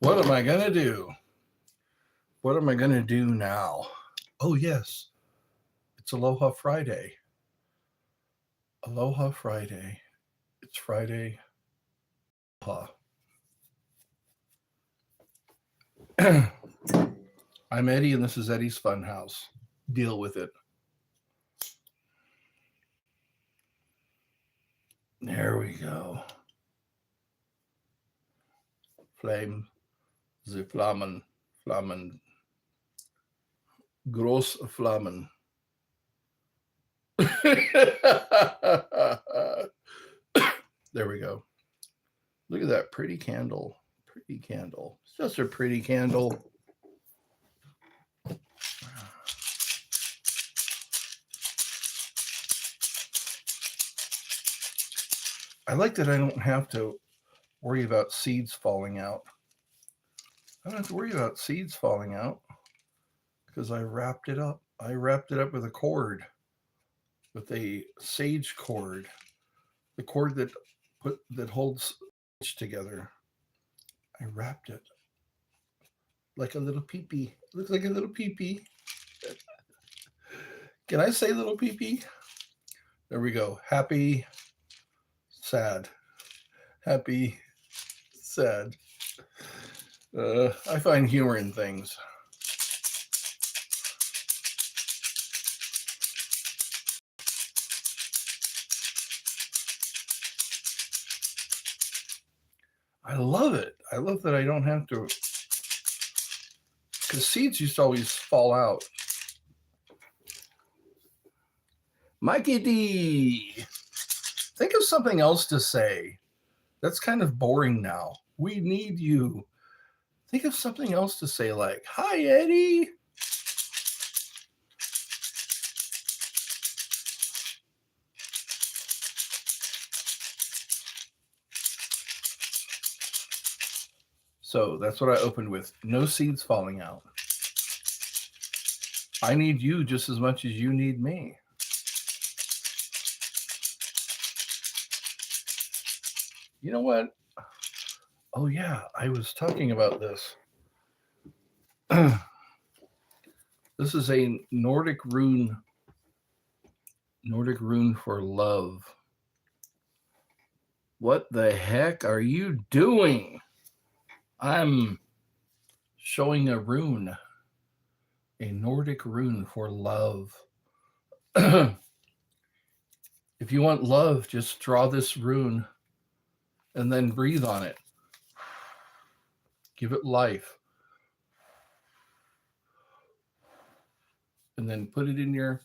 What am I going to do? What am I going to do now? Oh, yes, it's Aloha Friday. Aloha Friday. It's Friday. Aloha. I'm Eddie, and this is Eddie's Funhouse. Deal with it. There we go. Flame, the Flammen, Flammen, groß Flammen. There we go. Look at that pretty candle. Pretty candle. It's just a pretty candle. I like that I don't have to worry about seeds falling out. I don't have to worry about seeds falling out because I wrapped it up. I wrapped it up with a cord, with a sage cord, the cord that holds together. I wrapped it like a little peepee. Looks like a little peepee. Can I say little peepee? There we go. Happy, sad. Happy, sad. I find humor in things. I love it. I love that I don't have to, because seeds used to always fall out. Mikey D, think of something else to say. That's kind of boring now. We need you. Think of something else to say, like, hi, Eddie. So that's what I opened with. No seeds falling out. I need you just as much as you need me. You know what? Oh, yeah, I was talking about this. This is a Nordic rune for love. What the heck are you doing? I'm showing a rune, a Nordic rune for love. If you want love, just draw this rune and then breathe on it. Give it life. And then put it in your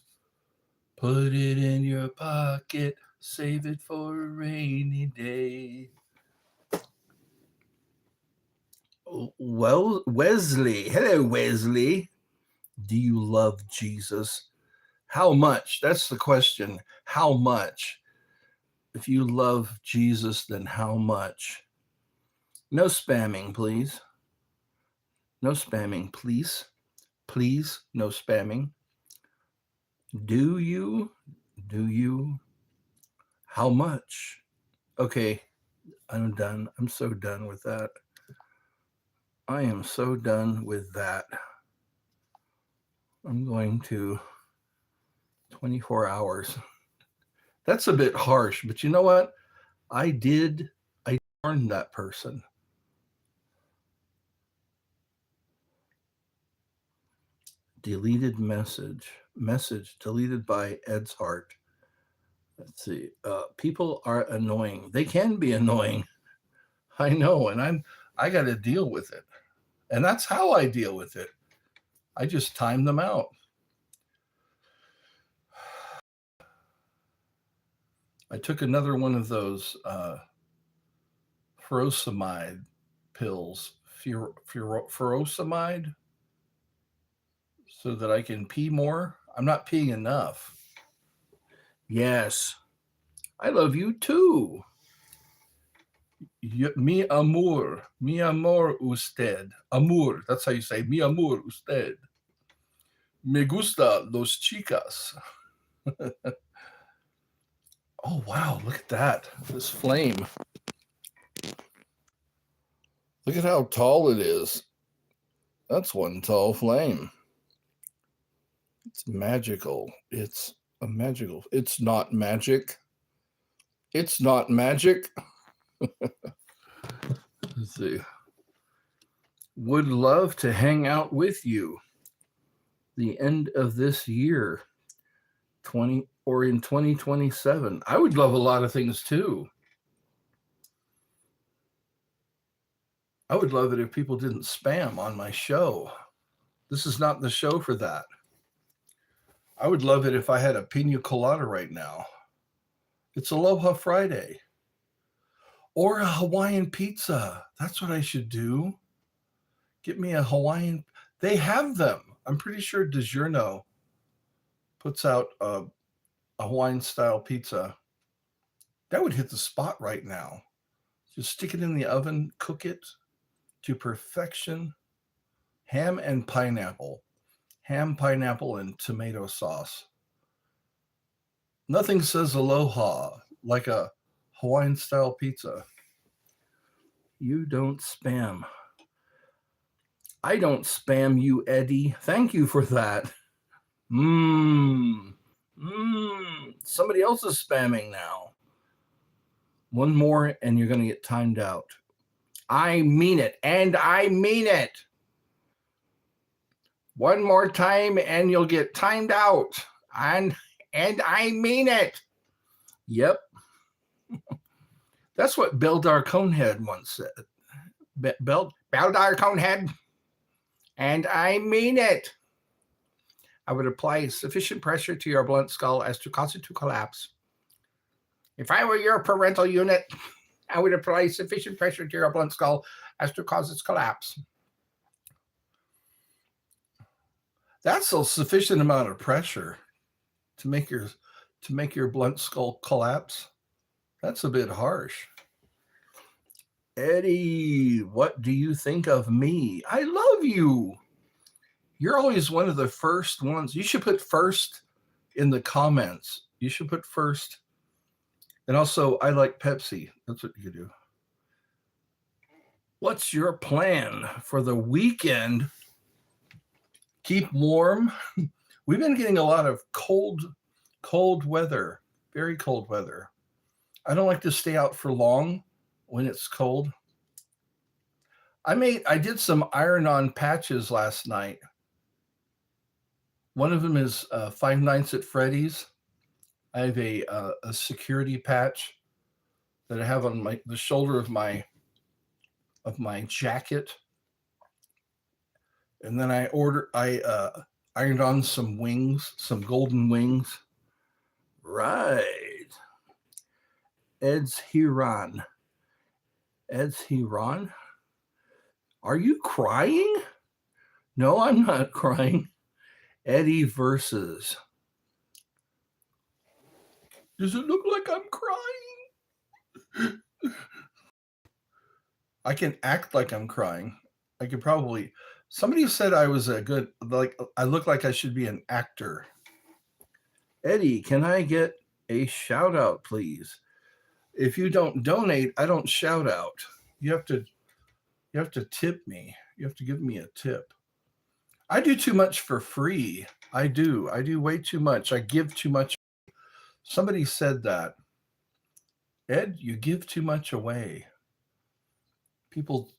pocket. Save it for a rainy day. Well, Wesley. Hello, Wesley. Do you love Jesus? How much? That's the question. How much? If you love Jesus, then how much? No spamming, please. No spamming, please. Please, no spamming. Do you? Do you? How much? Okay, I'm done. I'm so done with that. I am so done with that. I'm going to 24 hours. That's a bit harsh, but you know what? I warned that person. Deleted message. Message deleted by Ed's Heart. Let's see. People are annoying. They can be annoying. I know, and I got to deal with it. And that's how I deal with it. I just time them out. I took another one of those furosemide pills, furosemide, so that I can pee more. I'm not peeing enough. Yes, I love you too. Mi amor usted. Amor, that's how you say mi amor usted. Me gusta los chicas. Oh, wow, look at that. This flame. Look at how tall it is. That's one tall flame. It's magical. It's a magical. It's not magic. It's not magic. Let's see. Would love to hang out with you the end of this year, in 2027. I would love a lot of things too. I would love it if people didn't spam on my show. This is not the show for that. I would love it if I had a pina colada right now. It's Aloha Friday. Or a Hawaiian pizza. That's what I should do. Get me a Hawaiian. They have them. I'm pretty sure DiGiorno puts out a Hawaiian style pizza. That would hit the spot right now. Just stick it in the oven, cook it to perfection. Ham, pineapple, and tomato sauce. Nothing says aloha like a Hawaiian style pizza. You don't spam. I don't spam you, Eddie. Thank you for that. Somebody else is spamming now. One more and you're going to get timed out. I mean it, and I mean it. One more time and you'll get timed out. And I mean it. Yep. That's what Beldar Conehead once said. Beldar Conehead. And I mean it. I would apply sufficient pressure to your blunt skull as to cause it to collapse. If I were your parental unit, I would apply sufficient pressure to your blunt skull as to cause its collapse. That's a sufficient amount of pressure to make your blunt skull collapse. That's a bit harsh. Eddie, what do you think of me? I love you. You're always one of the first ones. You should put first in the comments. You should put first. And also, I like Pepsi. That's what you do. What's your plan for the weekend? Keep warm. We've been getting a lot of cold weather, very cold weather. I don't like to stay out for long when it's cold. I did some iron-on patches last night. One of them is 5 Nights at Freddy's. I have a security patch that I have on the shoulder of my jacket. And then I ironed on some wings, some golden wings. Right. Ed's Huron. Are you crying? No, I'm not crying. Eddie versus. Does it look like I'm crying? I can act like I'm crying. I could probably. Somebody said I was I look like I should be an actor. Eddie, can I get a shout out, please? If you don't donate, I don't shout out. You have to tip me. You have to give me a tip. I do too much for free. I do way too much. I give too much. Somebody said that. Ed, you give too much away. People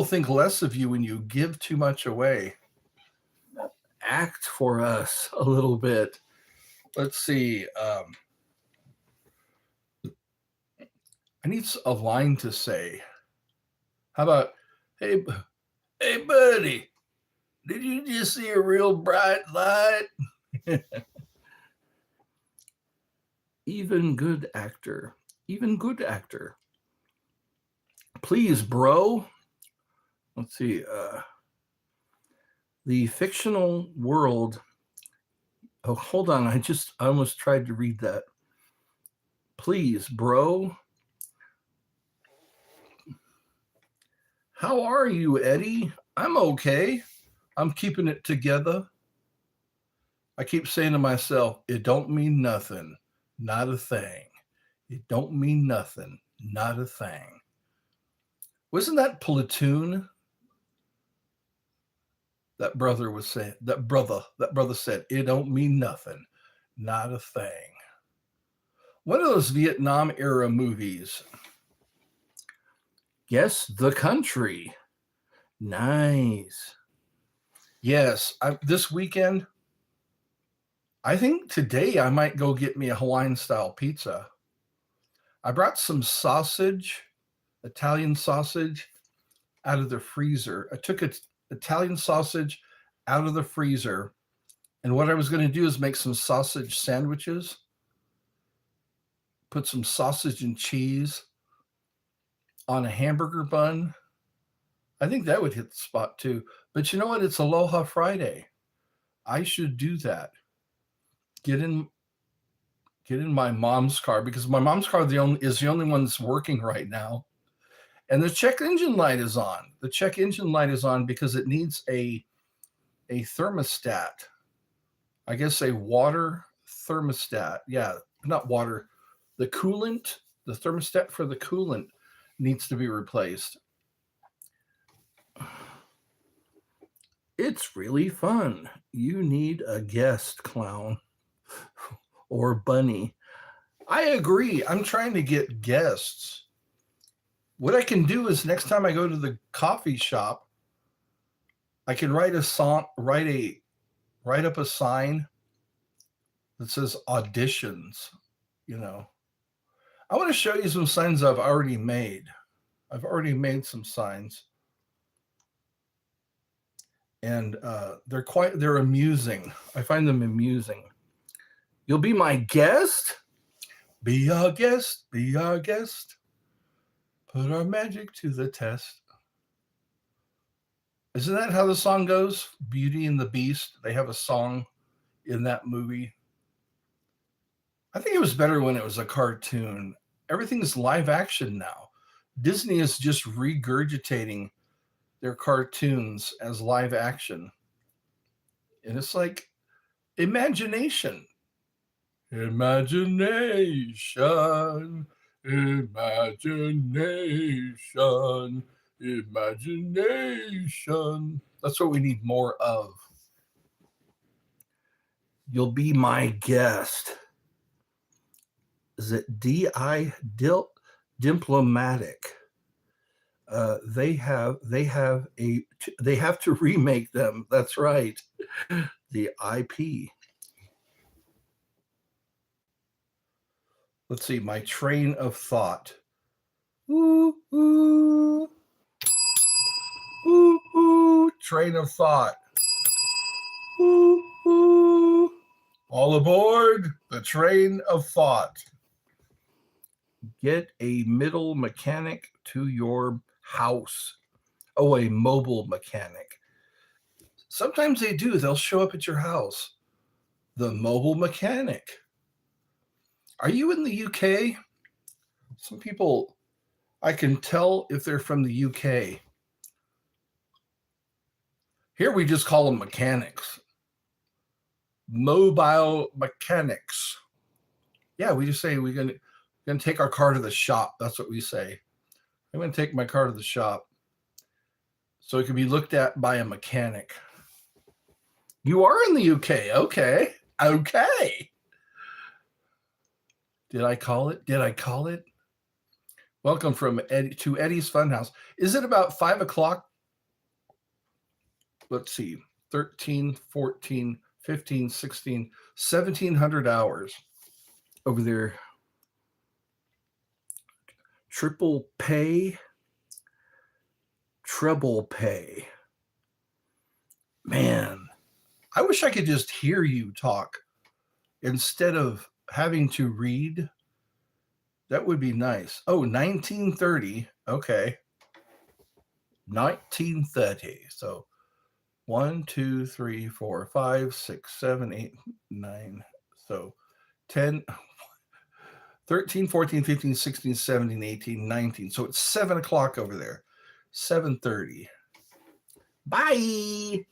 think less of you when you give too much away. Act for us a little bit. Let's see. I need a line to say. How about, hey buddy, did you just see a real bright light? Even good actor. Please, bro. Let's see. The fictional world. Oh, hold on. I almost tried to read that. Please, bro. How are you, Eddie? I'm okay. I'm keeping it together. I keep saying to myself, it don't mean nothing, not a thing. It don't mean nothing, not a thing. Wasn't that Platoon? That brother was saying, that brother said, it don't mean nothing. Not a thing. One of those Vietnam era movies. Guess the country. Nice. Yes, this weekend, I think today I might go get me a Hawaiian style pizza. I brought some sausage, Italian sausage, out of the freezer. I took Italian sausage out of the freezer, and what I was going to do is make some sausage sandwiches, put some sausage and cheese on a hamburger bun. I think that would hit the spot too. But you know what? It's Aloha Friday. I should do that. Get in my mom's car, because my mom's car is the only one that's working right now. And the check engine light is on. The check engine light is on because it needs a thermostat. I guess a water thermostat. Yeah, not water. The coolant, the thermostat for the coolant needs to be replaced. It's really fun. You need a guest, clown or bunny. I agree. I'm trying to get guests. What I can do is next time I go to the coffee shop, I can write up a sign that says auditions. You know, I want to show you some signs I've already made. I've already made some signs, and they're amusing. I find them amusing. You'll be my guest. Be our guest. Be our guest. Put our magic to the test. Isn't that how the song goes? Beauty and the Beast. They have a song in that movie. I think it was better when it was a cartoon. Everything's live action now. Disney is just regurgitating their cartoons as live action. And it's like imagination. Imagination. Imagination. Imagination. That's what we need more of. You'll be my guest. Is it diplomatic? They have to remake them. That's right. The IP. Let's see, my train of thought. Ooh, ooh. Ooh, ooh. Train of thought. Ooh, ooh. All aboard the train of thought. Get a middle mechanic to your house. Oh, a mobile mechanic. Sometimes they do. They'll show up at your house. The mobile mechanic. Are you in the UK? Some people, I can tell if they're from the UK. Here we just call them mechanics. Mobile mechanics. Yeah, we just say we're going to take our car to the shop. That's what we say. I'm going to take my car to the shop so it can be looked at by a mechanic. You are in the UK. Okay. Okay. Did I call it? Did I call it? Welcome to Eddie's Funhouse. Is it about 5 o'clock? Let's see. 13, 14, 15, 16, 1,700 hours over there. Triple pay, treble pay. Man, I wish I could just hear you talk instead of having to read. That would be nice. Oh, 1930. Okay. 1930. So 1, 2, 3, 4, 5, 6, 7, 8, 9. So 10, 13, 14, 15, 16, 17, 18, 19. So it's 7 o'clock over there. 7:30. Bye.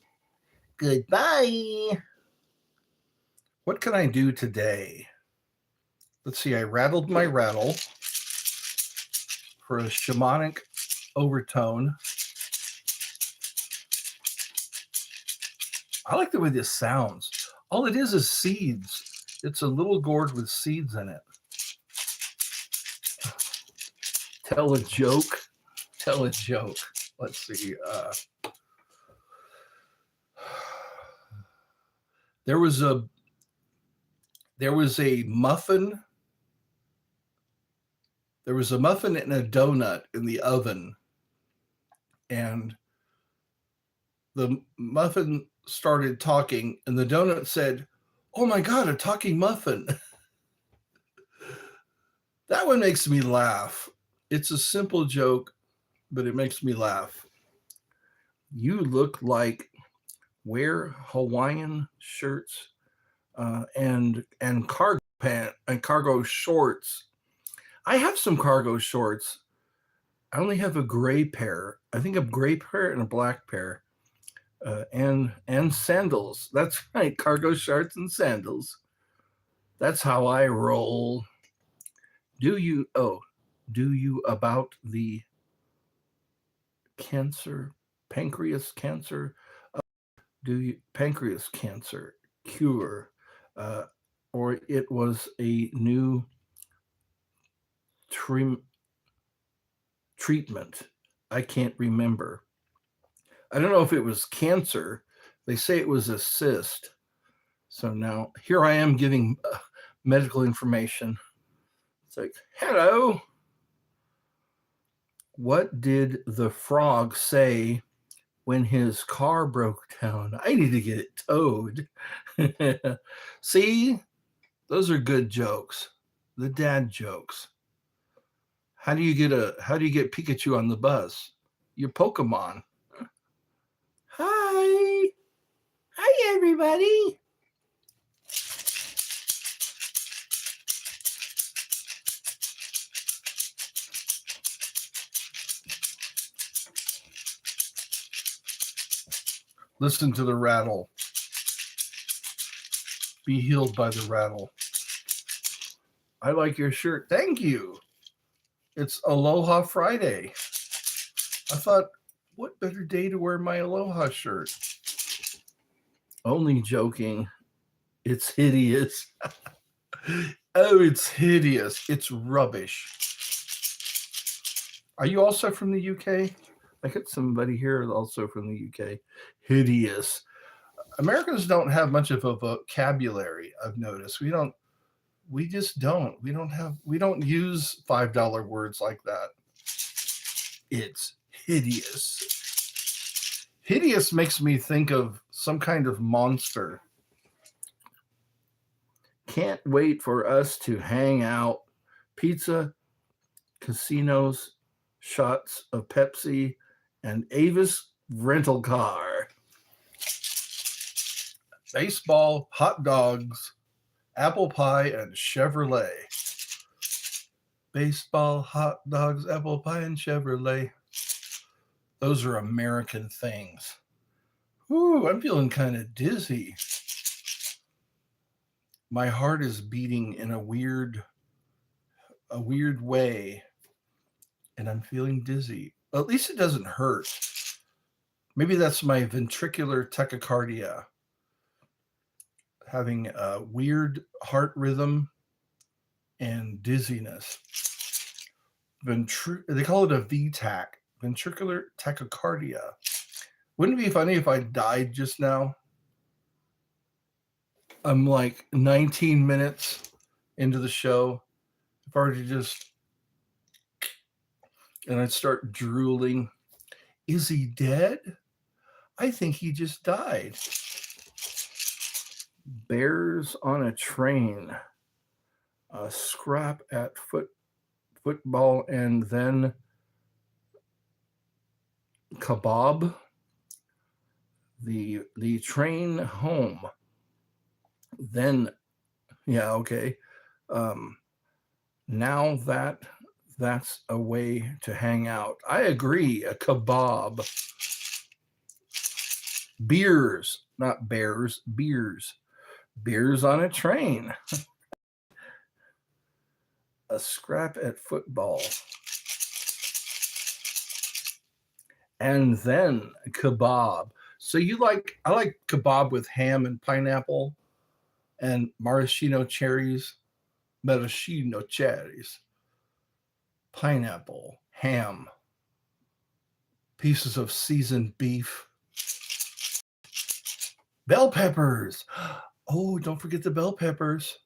Goodbye. What can I do today? Let's see. I rattled my rattle for a shamanic overtone. I like the way this sounds. All it is seeds. It's a little gourd with seeds in it. Tell a joke. Tell a joke. Let's see. There was a muffin. There was a muffin and a donut in the oven, and the muffin started talking, and the donut said, "Oh my God, a talking muffin." That one makes me laugh. It's a simple joke, but it makes me laugh. You look like wear Hawaiian shirts and cargo pant and cargo shorts. I have some cargo shorts. I only have a gray pair. I think a gray pair and a black pair, and sandals. That's right, cargo shorts and sandals. That's how I roll. Do you about the cancer, pancreas cancer? Do you pancreas cancer cure, or it was a new treatment? I can't remember. I don't know if it was cancer. They say it was a cyst. So now here I am giving medical information. It's like, hello. What did the frog say when his car broke down? I need to get it towed. See, those are good jokes. The dad jokes. How do you get Pikachu on the bus? Your Pokemon. Hi. Hi, everybody. Listen to the rattle. Be healed by the rattle. I like your shirt. Thank you. It's Aloha Friday. I thought, what better day to wear my Aloha shirt? Only joking. It's hideous. Oh, it's hideous. It's rubbish. Are you also from the UK? I got somebody here also from the UK. Hideous. Americans don't have much of a vocabulary, I've noticed. We just don't. We don't use $5 words like that. It's hideous. Hideous makes me think of some kind of monster. Can't wait for us to hang out. Pizza, casinos, shots of Pepsi, and Avis rental car. Baseball, hot dogs, apple pie, and Chevrolet. Baseball, hot dogs, apple pie, and Chevrolet. Those are American things. Ooh, I'm feeling kind of dizzy. My heart is beating in a weird way, and I'm feeling dizzy. At least it doesn't hurt. Maybe that's my ventricular tachycardia. Having a weird heart rhythm and dizziness. They call it a VTAC, ventricular tachycardia. Wouldn't it be funny if I died just now? I'm like 19 minutes into the show. If I were to just, and I'd start drooling. Is he dead? I think he just died. Bears on a train. A scrap at football, and then kebab. The train home. Then, yeah, okay. Now that's a way to hang out. I agree. A kebab. Beers, not bears. Beers. Beers on a train. A scrap at football. and then kebab. So I like kebab with ham and pineapple and maraschino cherries, pineapple, ham, pieces of seasoned beef, bell peppers. Oh, don't forget the bell peppers.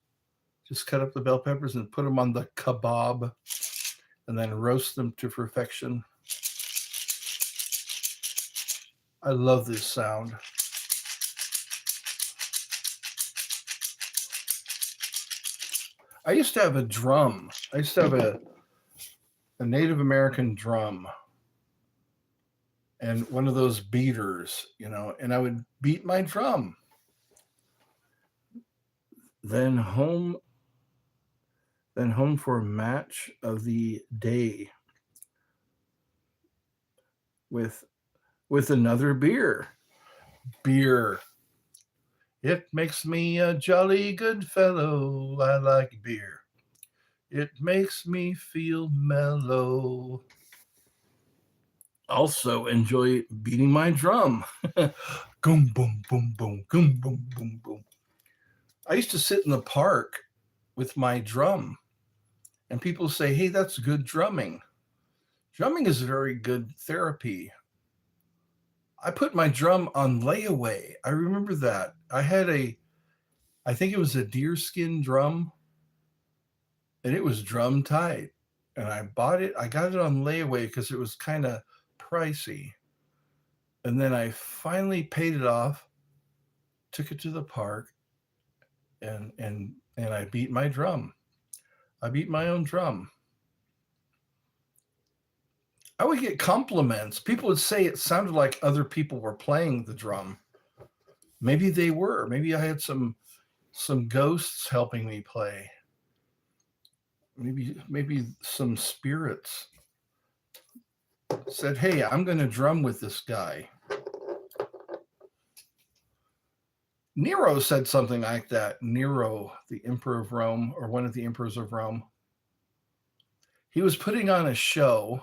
Just cut up the bell peppers and put them on the kebab and then roast them to perfection. I love this sound. I used to have a drum. I used to have a Native American drum and one of those beaters, and I would beat my drum. Then home for a match of the day with another beer. It makes me a jolly good fellow. I like beer. It makes me feel mellow. Also enjoy beating my drum. Goom, boom, boom, boom, goom, boom, boom, boom. I used to sit in the park with my drum, and people say, hey, that's good drumming. Drumming is very good therapy. I put my drum on layaway. I remember that. I think it was a deerskin drum, and it was drum tight. And I got it on layaway because it was kind of pricey. And then I finally paid it off, took it to the park, and I beat my drum. I beat my own drum. I would get compliments. People would say it sounded like other people were playing the drum. Maybe they were. Maybe I had some ghosts helping me play. Maybe some spirits said, hey, I'm going to drum with this guy. Nero said something like that. Nero, the emperor of Rome, or one of the emperors of Rome. He was putting on a show,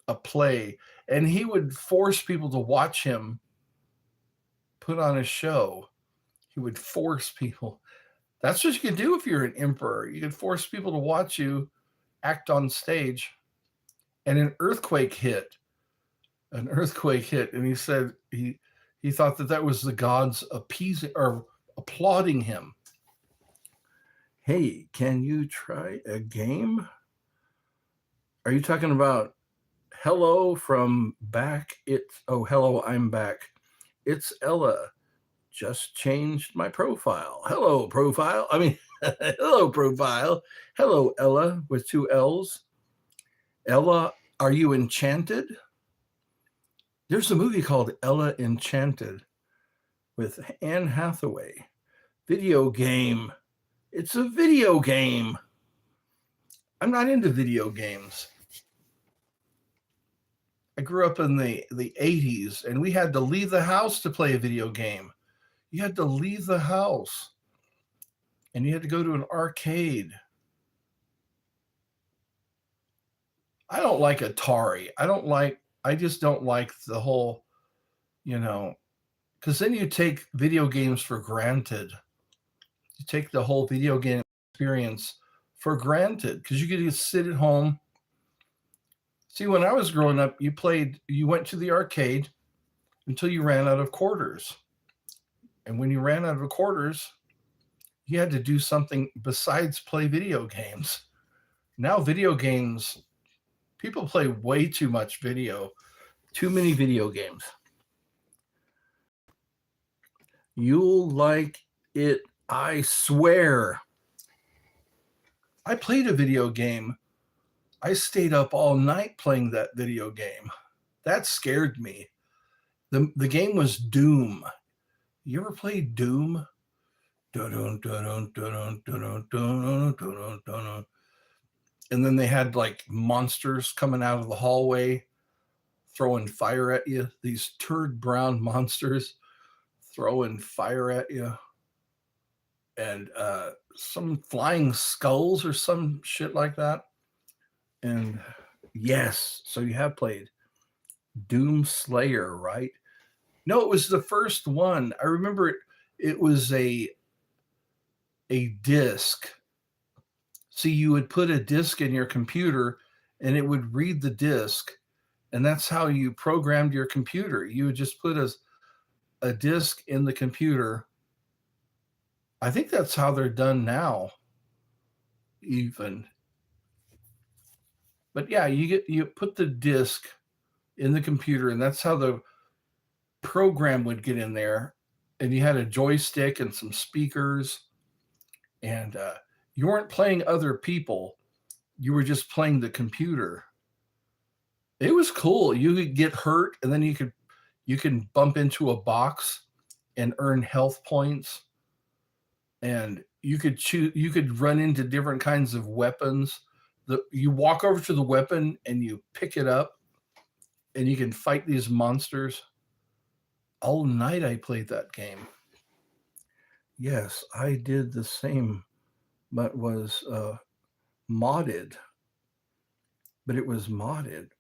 a play, and he would force people to watch him put on a show. He would force people. That's what you could do if you're an emperor. You could force people to watch you act on stage. And an earthquake hit. And he said he thought that was the gods appeasing or applauding him. Hey, can you try a game? Are you talking about hello from back? Hello, I'm back. It's Ella. Just changed my profile. Hello, profile. Hello, profile. Hello, Ella, with 2 L's. Ella, are you enchanted? There's a movie called Ella Enchanted with Anne Hathaway. Video game. It's a video game. I'm not into video games. I grew up in the 80s, and we had to leave the house to play a video game. You had to leave the house, and you had to go to an arcade. I don't like Atari. I just don't like the whole, because then you take video games for granted. You take the whole video game experience for granted because you could just sit at home. See, when I was growing up, you went to the arcade until you ran out of quarters. And when you ran out of quarters, you had to do something besides play video games. Now video games, people play way too many video games. You'll like it, I swear. I played a video game. I stayed up all night playing that video game. That scared me. The game was Doom. You ever played Doom? And then they had like monsters coming out of the hallway, throwing fire at you. These turd brown monsters throwing fire at you. And some flying skulls or some shit like that. And yes, so you have played Doom Slayer, right? No, it was the first one. I remember it. It was a disc. See, you would put a disc in your computer, and it would read the disc, and that's how you programmed your computer. You would just put a disc in the computer. I think that's how they're done now, even. But yeah, you put the disc in the computer, and that's how the program would get in there. And you had a joystick and some speakers, and you weren't playing other people. You were just playing the computer. It was cool. You could get hurt, and then you can bump into a box and earn health points, and you could run into different kinds of weapons. You walk over to the weapon and you pick it up, and you can fight these monsters. All night I played that game. Yes, I did the same, but was modded. But it was modded.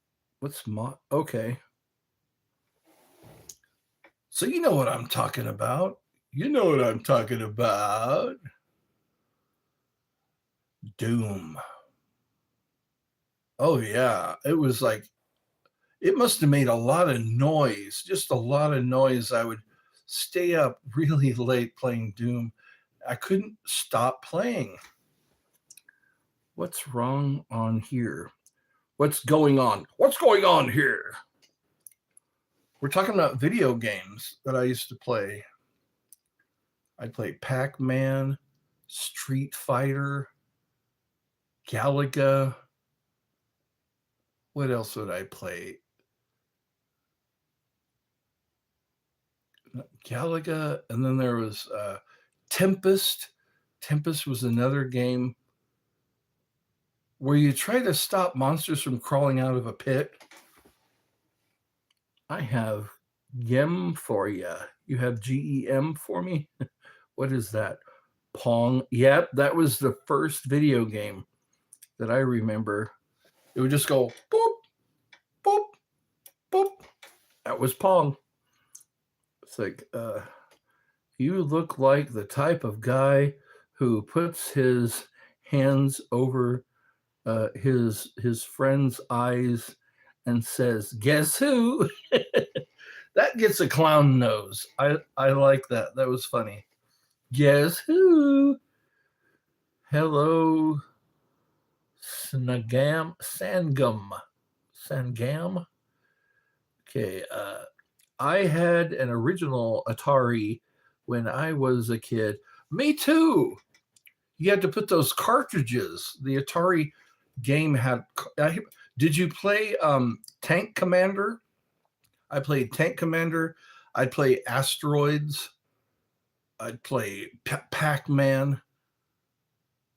What's mod? Okay. So you know what I'm talking about. You know what I'm talking about. Doom. Oh yeah, it was like, it must have made a lot of noise, just a lot of noise. I would stay up really late playing Doom. I couldn't stop playing. What's wrong on here? What's going on? What's going on here? We're talking about video games that I used to play. I'd play Pac-Man, Street Fighter, Galaga. What else would I play? Galaga, and then there was Tempest. Tempest was another game where you try to stop monsters from crawling out of a pit. I have GEM for you. You have GEM for me? What is that? Pong. Yep, that was the first video game that I remember. It would just go boop, boop, boop. That was Pong. It's like, you look like the type of guy who puts his hands over his friend's eyes and says, "Guess who?" That gets a clown nose. I like that. That was funny. Guess who? Hello, Sangam. Okay. I had an original Atari when I was a kid. Me too. You had to put those cartridges. The Atari game had. Did you play Tank Commander? I played Tank Commander. I'd play Asteroids. I'd play Pac-Man.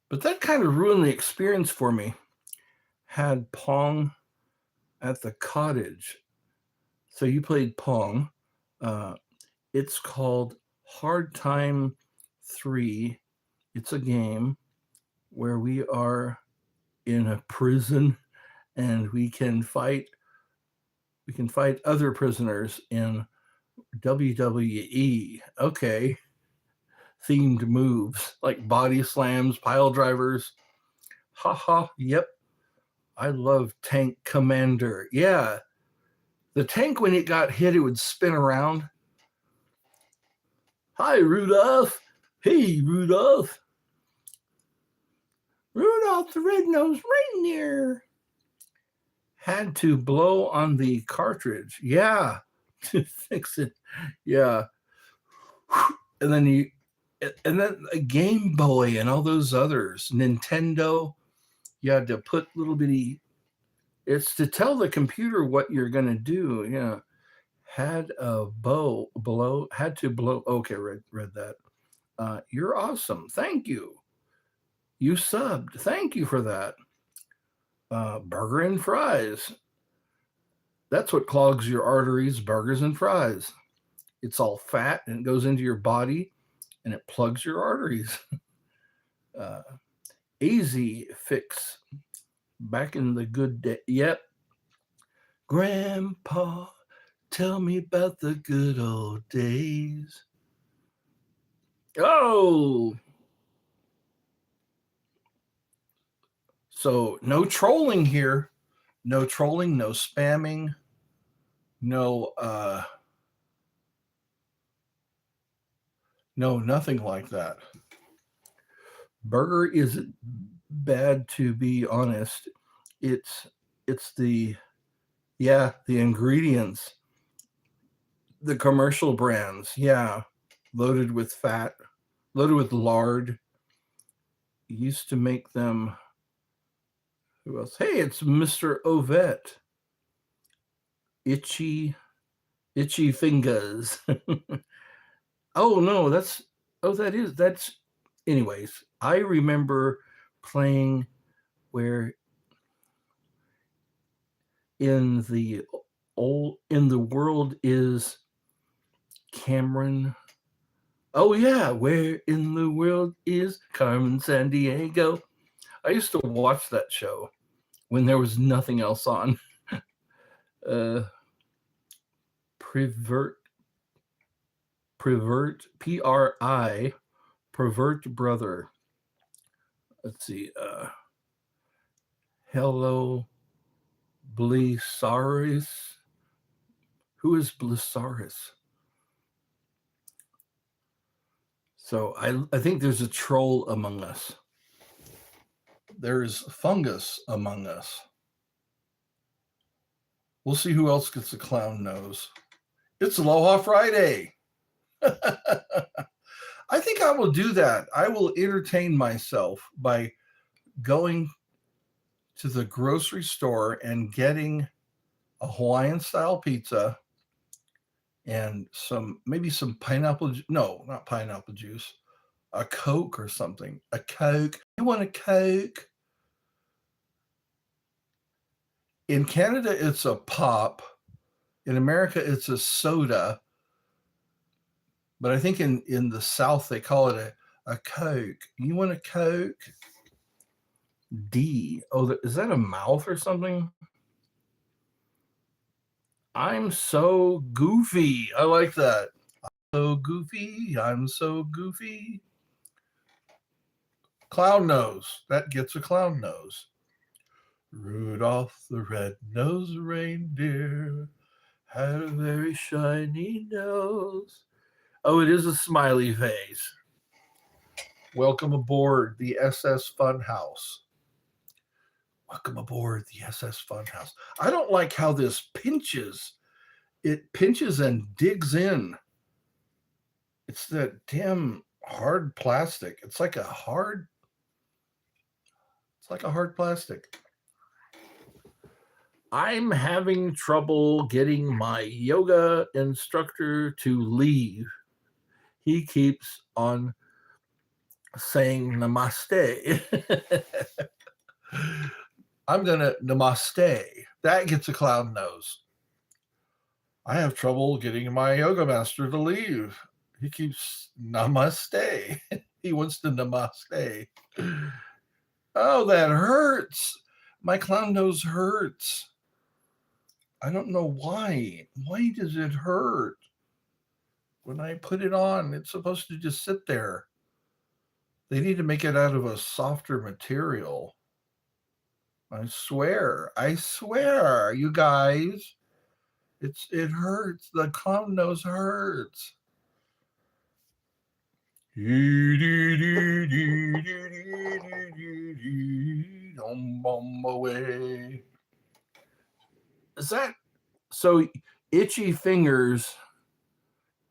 But that kind of ruined the experience for me. Had Pong at the cottage. So you played Pong. It's called Hard Time 3. It's a game where we are in a prison and we can fight other prisoners in WWE. Okay. Themed moves like body slams, pile drivers. Haha, yep. I love Tank Commander. Yeah. The tank, when it got hit, it would spin around. Hi, Rudolph. Hey, Rudolph. Rudolph the red-nosed reindeer. Had to blow on the cartridge. Yeah. To fix it. Yeah. And then a Game Boy and all those others. Nintendo. You had to put little bitty. It's to tell the computer what you're going to do. Yeah. Had to blow. Okay, read that. You're awesome. Thank you. You subbed. Thank you for that. Burger and fries. That's what clogs your arteries, burgers and fries. It's all fat and it goes into your body and it plugs your arteries. Easy fix. Back in the good day. Yep. Grandpa, tell me about the good old days. Oh, so no trolling here. No trolling, no spamming, no no nothing like that. Burger isn't bad, to be honest. It's the ingredients, the commercial brands, loaded with fat, loaded with lard. Used to make them. Who else? Hey, it's Mr. Ovett. Itchy fingers. Oh no, that's anyways. I remember playing where in the world is Cameron. Oh yeah, where in the world is Carmen Sandiego? I used to watch that show when there was nothing else on. Prevert PRI Pervert Brother. Let's see. Hello Blisaris. Who is Blisaris? So I think there's a troll among us. There's fungus among us. We'll see who else gets a clown nose. It's Aloha Friday. I think I will do that. I will entertain myself by going to the grocery store and getting a Hawaiian style pizza and maybe some pineapple. No, not pineapple juice. A Coke or something. A Coke. You want a Coke? In Canada, it's a pop. In America, it's a soda. But I think in the South, they call it a Coke. You want a Coke? D. Oh, is that a mouth or something? I'm so goofy. I like that. So goofy. I'm so goofy. Clown nose. That gets a clown nose. Rudolph the red-nosed reindeer had a very shiny nose. Oh, it is a smiley face. Welcome aboard the SS Funhouse. Welcome aboard the SS Funhouse. I don't like how this pinches. It pinches and digs in. It's that damn hard plastic. It's like a hard plastic. I'm having trouble getting my yoga instructor to leave. He keeps on saying namaste. I'm going to namaste. That gets a clown nose. I have trouble getting my yoga master to leave. He keeps namaste. He wants to namaste. Oh, that hurts. My clown nose hurts. I don't know why. Why does it hurt? When I put it on, it's supposed to just sit there. They need to make it out of a softer material. I swear, you guys. It hurts. The clown nose hurts. Away. Is that so? Itchy fingers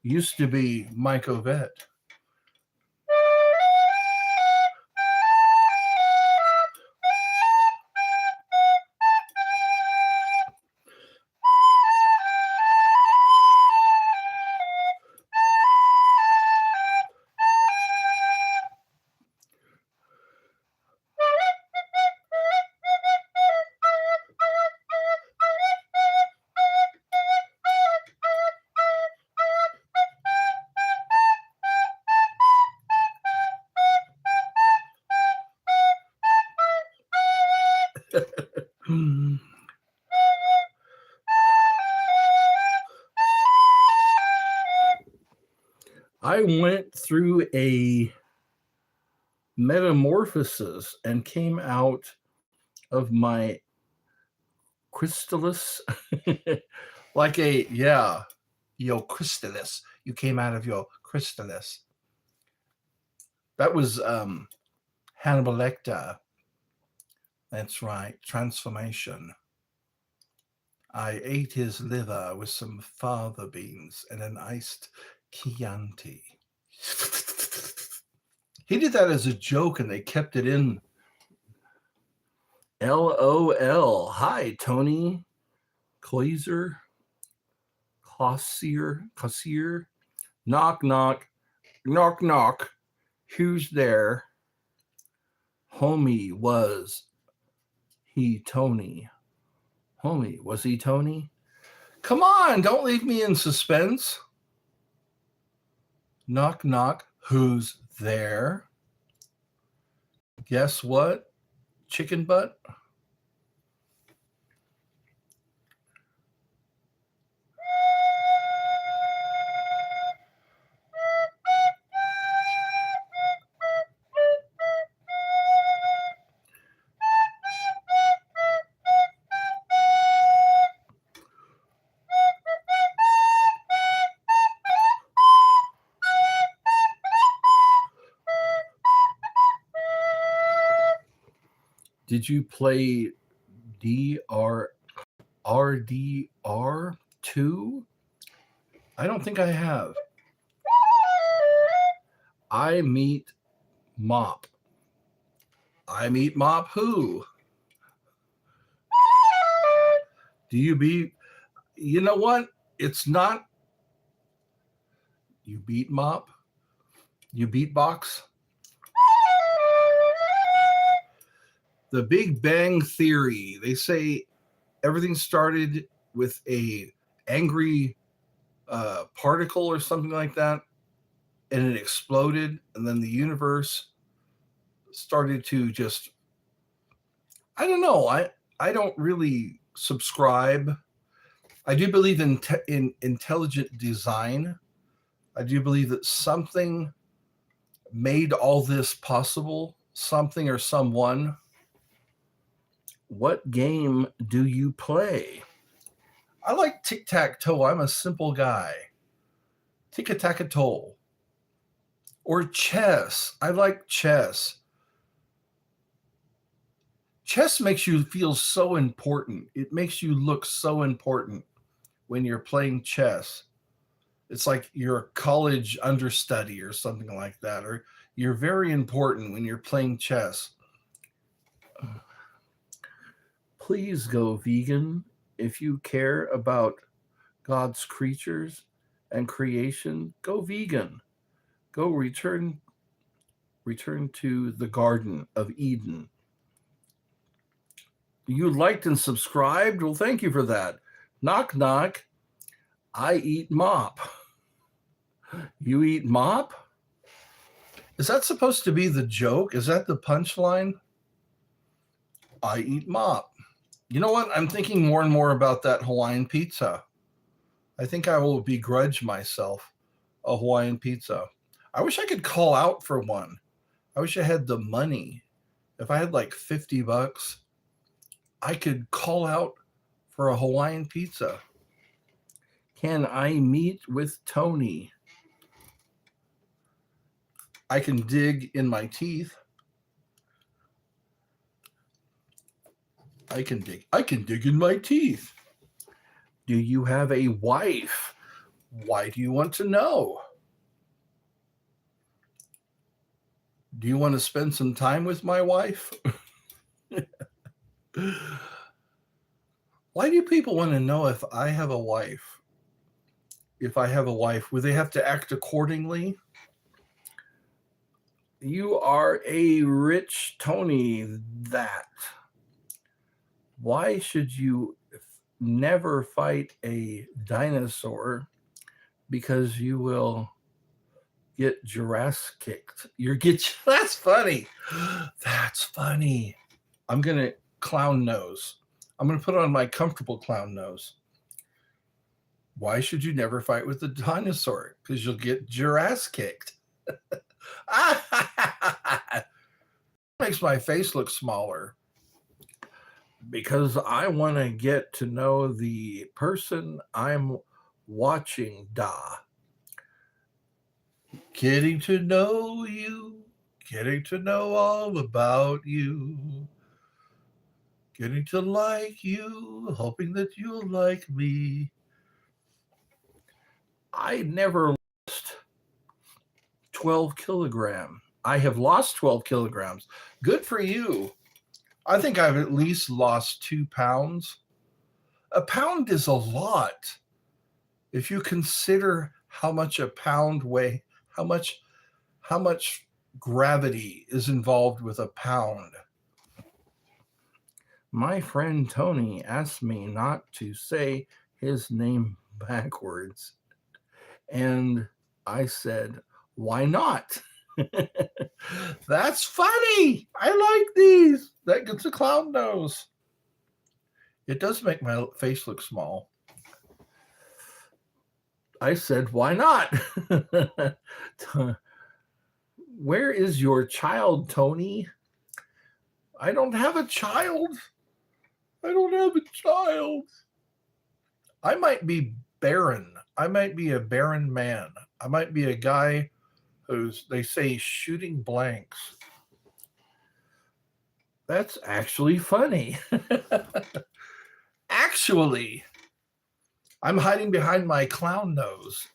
used to be Mike Ovett. I went through a metamorphosis and came out of my chrysalis like your chrysalis. You came out of your chrysalis. That was Hannibal Lecter. That's right, transformation. I ate his liver with some fava beans and an iced Chianti. He did that as a joke and they kept it in. LOL. Hi, Tony Kloiser. Cossier. Knock, knock. Knock, knock. Who's there? Homie, was he Tony? Homie, was he Tony? Come on, don't leave me in suspense. Knock, knock. Who's there? Guess what? Chicken butt? Did you play RDR 2? I don't think I have. I meet Mop. I meet Mop who? Do you beat? You know what? It's not. You beat Mop? You beatbox? The Big Bang Theory. They say everything started with a angry particle or something like that, and it exploded, and then the universe started to just. I don't know. I don't really subscribe. I do believe in intelligent design. I do believe that something made all this possible. Something or someone. What game do you play? I like tic-tac-toe. I'm a simple guy. Tic-tac-toe. Or chess. I like chess. Chess makes you feel so important. It makes you look so important when you're playing chess. It's like you're a college understudy or something like that. Or you're very important when you're playing chess. Please go vegan if you care about God's creatures and creation. Go vegan. Go return to the Garden of Eden. You liked and subscribed? Well, thank you for that. Knock, knock. I eat mop. You eat mop? Is that supposed to be the joke? Is that the punchline? I eat mop. You know what? I'm thinking more and more about that Hawaiian pizza. I think I will begrudge myself a Hawaiian pizza. I wish I could call out for one. I wish I had the money. If I had like $50, I could call out for a Hawaiian pizza. Can I meet with Tony? I can dig in my teeth. I can dig in my teeth. Do you have a wife? Why do you want to know? Do you want to spend some time with my wife? Why do people want to know if I have a wife? If I have a wife, would they have to act accordingly? You are a rich Tony, that. Why should you never fight a dinosaur? Because you will get Jurassic kicked. That's funny. That's funny. I'm going to clown nose. I'm going to put on my comfortable clown nose. Why should you never fight with a dinosaur? Because you'll get your ass kicked. Makes my face look smaller because I want to get to know the person I'm watching. Getting to know you, getting to know all about you, getting to like you, hoping that you'll like me. I never lost 12 kilograms. I have lost 12 kilograms. Good for you. I think I've at least lost 2 pounds. A pound is a lot. If you consider how much a pound weighs, how much gravity is involved with a pound. My friend Tony asked me not to say his name backwards. And I said, why not? That's funny. I like these. That gets a clown nose. It does make my face look small. I said, why not? Where is your child, Tony? I don't have a child. I don't have a child. I might be barren. I might be a barren man. I might be a guy who's, they say, shooting blanks. That's actually funny. Actually, I'm hiding behind my clown nose.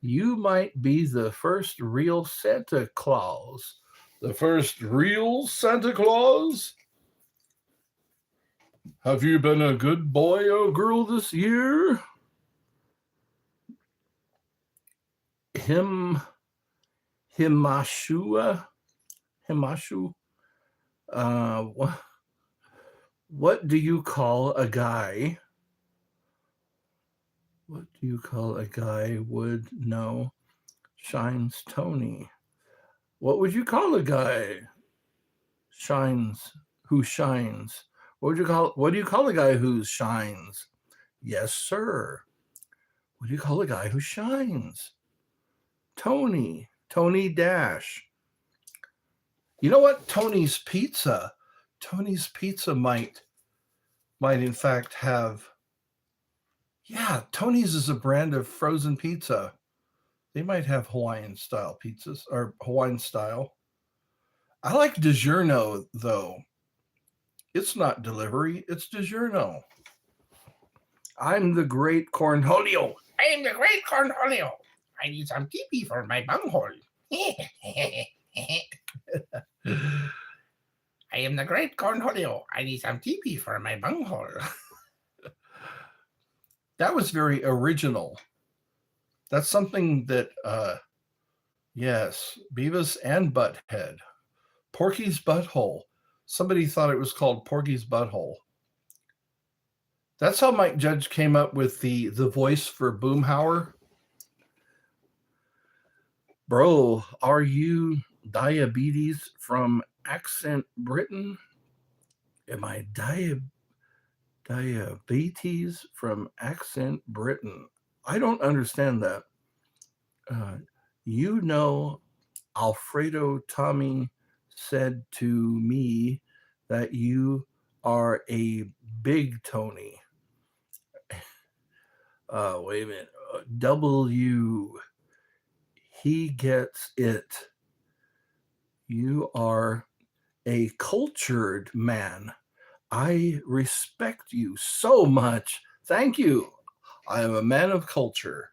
You might be the first real Santa Claus. The first real Santa Claus? Have you been a good boy or girl this year? Himashu. What do you call a guy? What do you call a guy would know shines Tony? What would you call a guy who shines? What do you call a guy who shines? Yes, sir. What do you call a guy who shines? Tony Dash. You know what? Tony's Pizza might in fact have, yeah, Tony's is a brand of frozen pizza. They might have Hawaiian style pizzas or Hawaiian style. I like DiGiorno though. It's not delivery, it's DiGiorno. I'm the great Cornholio. I am the great Cornholio. I need some pee-pee for my bunghole. I am the great Cornholio. I need some pee-pee for my bunghole. That was very original. That's something that, yes, Beavis and Butthead. Porky's Butthole. Somebody thought it was called Porky's Butthole. That's how Mike Judge came up with the voice for Boomhauer. Bro, are you diabetes from accent Britain? Am I diabetes from accent Britain? I don't understand that. You know, Alfredo Tommy said to me that you are a big Tony. Wait a minute. W. He gets it. You are a cultured man. I respect you so much. Thank you. I am a man of culture.